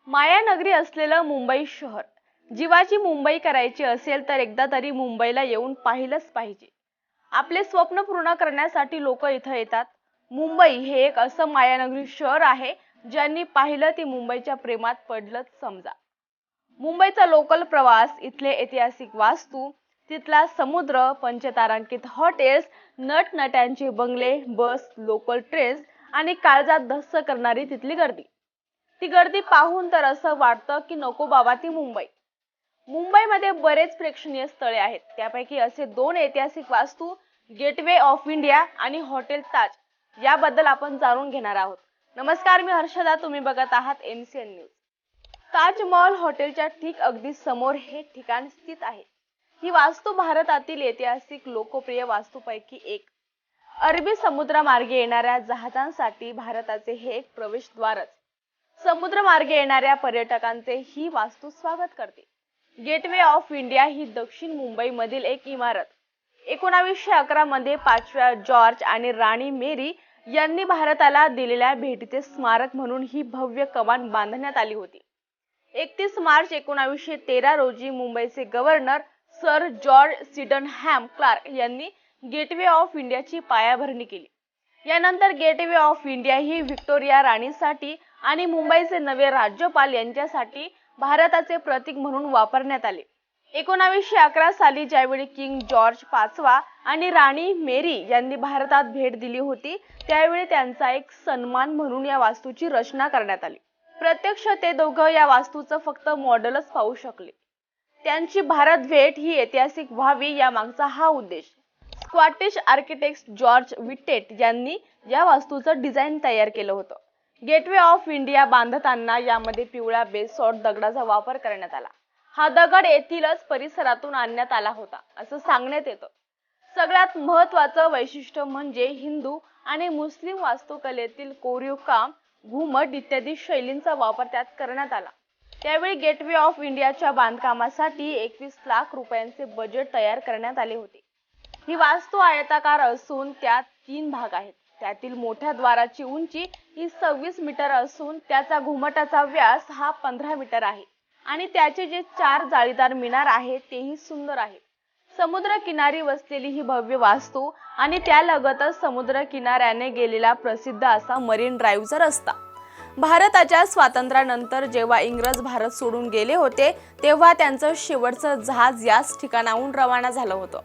मायानगरी असलेलं मुंबई शहर, जीवाची मुंबई करायची असेल तर एकदा तरी मुंबईला येऊन पाहिलंच पाहिजे। आपले स्वप्न पूर्ण करण्यासाठी लोक इथे येतात। मुंबई हे एक असं मायानगरी शहर आहे, ज्यांनी पाहिलं ती मुंबईच्या प्रेमात पडलंच समजा। मुंबईचा लोकल प्रवास, इथले ऐतिहासिक वास्तू, तिथला समुद्र, पंचतारांकित हॉटेल्स, नटनट्यांचे बंगले, बस, लोकल ट्रेन्स आणि काळजात धस्स करणारी तिथली गर्दी। ती गर्दी पाहून तर असं वाटतं की नको बाबा ती मुंबई। मुंबईमध्ये बरेच प्रेक्षणीय स्थळे आहेत, त्यापैकी असे दोन ऐतिहासिक वास्तू, गेटवे ऑफ इंडिया आणि हॉटेल ताज, याबद्दल आपण जाणून घेणार आहोत। नमस्कार, मी हर्षदा, तुम्ही बघत आहात MCN न्यूज। ताजमहल हॉटेलच्या ठीक अगदी समोर हे ठिकाण स्थित आहे। ही वास्तू भारतातील ऐतिहासिक लोकप्रिय वास्तूंपैकी एक। अरबी समुद्रामार्गे येणाऱ्या जहाजांसाठी भारताचे हे एक प्रवेशद्वारच। समुद्रमार्गे येणाऱ्या पर्यटकांचे ही वास्तू स्वागत करते। गेटवे ऑफ इंडिया ही दक्षिण मुंबईमधील एक इमारत। 1911 मध्ये 5व्या जॉर्ज आणि राणी मेरी यांनी भारताला दिलेल्या भेटीचे स्मारक म्हणून ही भव्य कमान बांधण्यात आली होती। 31 मार्च 1913 रोजी मुंबईचे governor sir George Sydenham Clarke यांनी गेटवे ऑफ इंडियाची पायाभरणी केली। यानंतर गेटवे ऑफ इंडिया ही व्हिक्टोरिया राणीसाठी आणि मुंबईचे नवे राज्यपाल यांच्यासाठी भारताचे प्रतीक म्हणून वापरण्यात आले। 1911 साली ज्यावेळी किंग जॉर्ज पाचवा आणि राणी मेरी यांनी भारतात भेट दिली होती, त्यावेळी त्यांचा एक सन्मान म्हणून या वास्तूची रचना करण्यात आली। प्रत्यक्ष ते दोघं या वास्तूचं फक्त मॉडेलच पाहू शकले। त्यांची भारत भेट ही ऐतिहासिक व्हावी, यामागचा हा उद्देश। स्कॉटिश आर्किटेक्ट जॉर्ज विटेट यांनी या वास्तूचं डिझाईन तयार केलं होतं। गेटवे ऑफ इंडिया बांधताना यामध्ये पिवळ्या बेसॉल्ट दगडाचा वापर करण्यात आला। हा दगड येथीलच परिसरातून आणण्यात आला होता असं सांगण्यात येतं। सगळ्यात महत्त्वाचं वैशिष्ट्य म्हणजे हिंदू आणि मुस्लिम वास्तुकलेतील कोरीव काम, घुमट इत्यादी शैलींचा वापर त्यात करण्यात आला। त्यावेळी गेटवे ऑफ इंडियाच्या बांधकामासाठी 21 लाख रुपयांचे बजेट तयार करण्यात आले होते। ही वास्तू आयताकार असून त्यात 3 भाग आहेत। त्यातील मोठ्या द्वाराची उंची ही 26 मीटर असून त्याचा घुमटाचा व्यास हा 15 मीटर आहे आणि त्याचे जे 4 जाळीदार मिनार आहेत तेही सुंदर आहेत। समुद्र किनारी वसलेली ही भव्य वास्तू आणि त्यालगतच समुद्र किनाऱ्याने गेलेला प्रसिद्ध असा मरीन ड्राईव्हचा रस्ता। भारताच्या स्वातंत्र्यानंतर जेव्हा इंग्रज भारत सोडून गेले होते, तेव्हा त्यांचं शेवटचं जहाज याच ठिकाणाहून रवाना झालं होतं।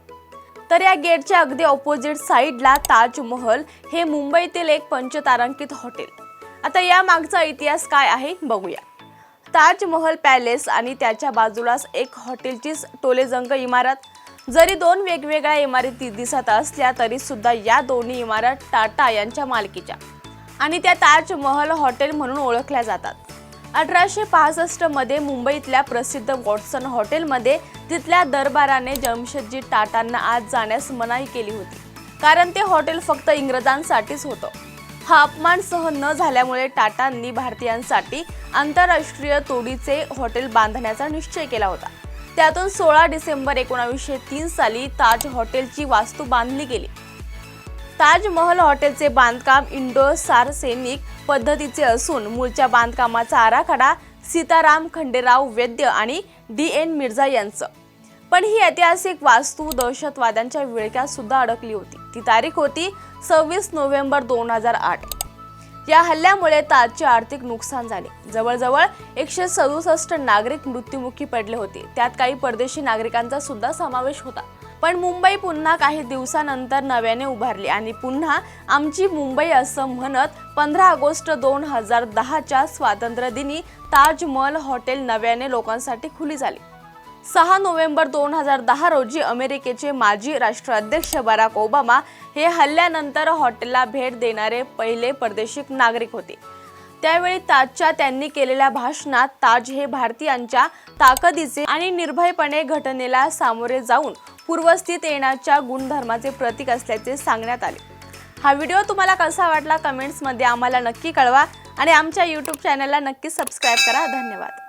तर या गेटच्या अगदी ऑपोजिट साइडला ताजमहल हे मुंबईतील एक पंचतारांकित हॉटेल। आता या मागचा इतिहास काय आहे बघूया। ताजमहल पॅलेस आणि त्याच्या बाजूलाच एक हॉटेलची टोलेजंग इमारत। जरी दोन वेगवेगळ्या इमारती दिसत असल्या तरी सुद्धा या दोन्ही इमारत टाटा यांच्या मालकीच्या आणि त्या ताजमहल हॉटेल म्हणून ओळखल्या जातात। 1865 मध्ये मुंबईतल्या प्रसिद्ध वॉटसन हॉटेलमध्ये तिथल्या दरबाराने जमशेदजी टाटांना आत जाण्यास मनाई केली होती, कारण ते हॉटेल फक्त इंग्रजांसाठीच होतं। हा अपमान सहन न झाल्यामुळे टाटांनी भारतीयांसाठी आंतरराष्ट्रीय तोडीचे हॉटेल बांधण्याचा निश्चय केला होता। त्यातून 16 डिसेंबर 1903 साली ताज हॉटेलची वास्तू बांधली गेली। ताजमहल हॉटेलचे बांधकाम इंडो-सार्सेनिक पद्धतीचे असून मूळच्या बांधकामाचा आराखडा सीताराम खंडेराव वैद्य आणि DN मिर्झा यांचं। पण ही ऐतिहासिक वास्तू दहशतवाद्यांच्या विळख्यात सुद्धा अडकली होती। ती तारीख होती 26 नोव्हेंबर 2008। या हल्ल्यामुळे ताजचे आर्थिक नुकसान झाले। जवळजवळ 167 नागरिक मृत्युमुखी पडले होते, त्यात काही परदेशी नागरिकांचा सुद्धा समावेश होता। पण मुंबई पुन्हा काही दिवसानंतर नव्याने उभारली आणि पुन्हा आमची मुंबई असं म्हणत 15 ऑगस्ट 2010च्या स्वातंत्र्य दिनी ताजमहल हॉटेल नव्याने लोकांसाठी खुली झाली। 6 नोव्हेंबर 2010 रोजी अमेरिकेचे माजी राष्ट्राध्यक्ष बराक ओबामा हे हल्ल्यानंतर हॉटेलला भेट देणारे पहिले परदेशी नागरिक होते। त्यावेळी ताजच्या त्यांनी केलेल्या भाषणात ताज हे भारतीयांच्या ताकदीचे आणि निर्भयपणे घटनेला सामोरे जाऊन पूर्वस्थित येण्याच्या गुणधर्माचे प्रतीक असल्याचे सांगण्यात आले। हा व्हिडिओ तुम्हाला कसा वाटला कमेंट्समध्ये आम्हाला नक्की कळवा आणि आमच्या YouTube चॅनलला नक्की सबस्क्राइब करा। धन्यवाद।